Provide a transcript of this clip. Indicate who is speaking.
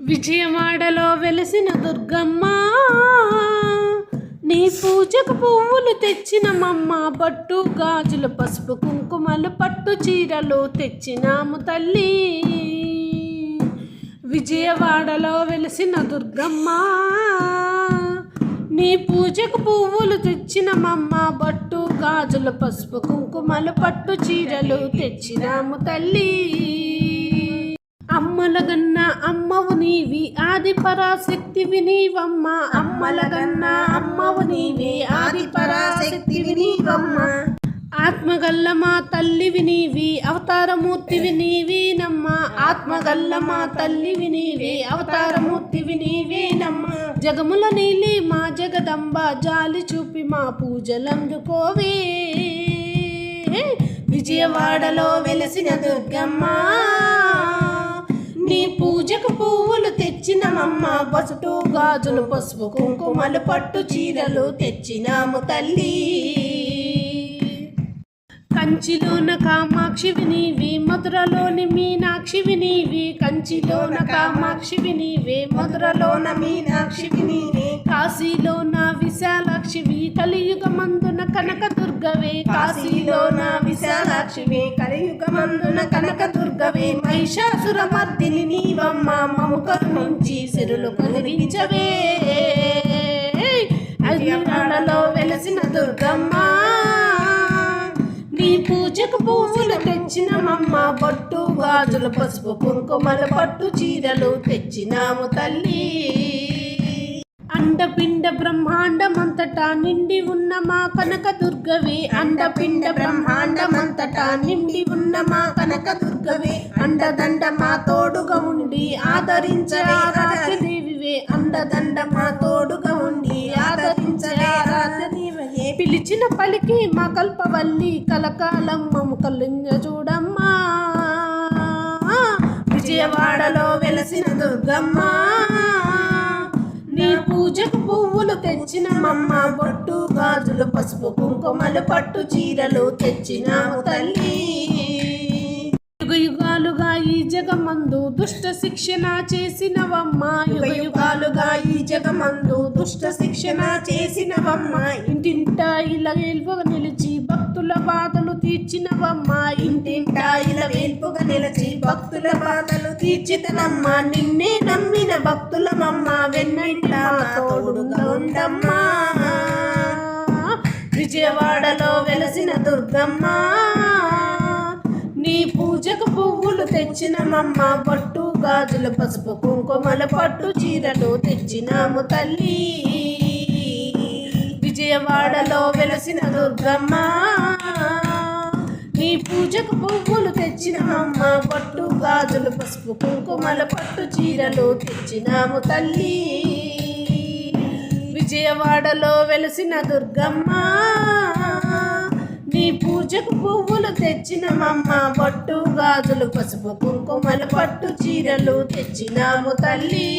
Speaker 1: విజయవాడలో వెలిసిన దుర్గమ్మ, నీ పూజకు పువ్వులు తెచ్చినమమ్మ. బట్టు గాజులు పసుపు కుంకుమలు పట్టు చీరలు తెచ్చినాము తల్లి. విజయవాడలో వెలిసిన దుర్గమ్మ, నీ పూజకు పువ్వులు తెచ్చినమమ్మ. బట్టు గాజులు పసుపు కుంకుమలు పట్టు చీరలు తెచ్చినాము తల్లి. అమ్మలగన్న అమ్మవు నీవి, ఆది పరాశక్తివి నీవమ్మ. అమ్మలగన్న అమ్మవు నీవి, ఆది పరాశక్తివి నీవమ్మ. ఆత్మగల్ల మా తల్లివి నీవి, అవతారమూర్తివి నీవేనమ్మ. ఆత్మగల్ల మా తల్లివి నీవి, అవతారమూర్తివి నీవేనమ్మ. జగముల నీలి మా జగదంబ, జాలి చూపి మా పూజలందుకోవే. విజయవాడలో వెలసిన దుర్గమ్మ, నీ పూజకు పువ్వులు తెచ్చినమమ్మ. పసుపు గాజులు పసుపు కుంకుమలు పట్టు చీరలు తెచ్చినాము తల్లి. కంచిలోన కామాక్షివి నీవి, మధురలోని మీనాక్షివి నీవి. కంచిలోన కామాక్షివి నీవి, మధురలోన మీనాక్షివి నీవి. కాశీలోన విశాలాక్షివి, కలియుగమందున కనక దుర్గవే. కాశీలోన విశాలాక్షివి, కలియుగమందున కనక దుర్గవే. మహిషాసుర మర్దిని నీవమ్మ, మము కరుణించి సిరులు కలిగించవే. విజయవాడలో వెలసిన దుర్గమ్మ, నీ పూజకు పువ్వులు తెచ్చినమమ్మ. బొట్టు గాజులు పసుపు కుంకుమలు పట్టు చీరలు తెచ్చినాము తల్లి. అండపిండ బ్రహ్మాండమంతటా నిండి ఉన్న మా కనక దుర్గవే. అండపిండ బ్రహ్మాండమంతటా నిండి ఉన్న మా కనక దుర్గవే. అండదండ మా తోడుగా ఉండి ఆదరించవే ఆరాధ్యదేవివే. అండదండ మా తోడుగా ఉండి ఆదరించవే ఆరాధ్యదేవివే. పిలిచిన పలికి మా కల్పవల్లి, కలకాలం మము కళ్ళింజ చూడమ్మా. విజయవాడలో వెలసిన దుర్గమ్మ, నీ పూజకు పువ్వులు తెచ్చినమమ్మ. బొట్టు గాజులు పసుపు కుంకుమలు పట్టు చీరలు తెచ్చినాము తల్లి. యుగాలుగా ఈ జగమందు దుష్ట శిక్షణ చేసినవమ్మ. యుగాలుగా ఈ జగమందు దుష్ట శిక్షణ చేసినవమ్మ. ఇంటింటా ఇలా వెలుపుగా నిలిచి భక్తుల బాధలు తీర్చినవమ్మ. ఇంటింటా ఇలా వెలుపుగా నిలిచి భక్తుల బాధలు తీర్చితనమ్మ. నిన్నే నమ్మిన భక్తులమమ్మ, వెన్నెంటా తోడుగా ఉండమ్మా. విజయవాడలో వెలసిన దుర్గమ్మ, నీ పూజకు పువ్వులు తెచ్చినమమ్మ. పట్టు గాజులు పసుపు కుంకుమల పట్టు చీరలు తెచ్చినాము తల్లి. విజయవాడలో వెలసిన దుర్గమ్మ, నీ పూజకు పువ్వులు తెచ్చినమమ్మ. పట్టు గాజులు పసుపు కుంకుమల పట్టు చీరలు తెచ్చినాము తల్లి. విజయవాడలో వెలసిన దుర్గమ్మ, నీ పూజకు పువ్వులు తెచ్చినమమ్మ. పట్టు గాజులు పసుపు కుంకుమలు పట్టు చీరలు తెచ్చినాము తల్లి.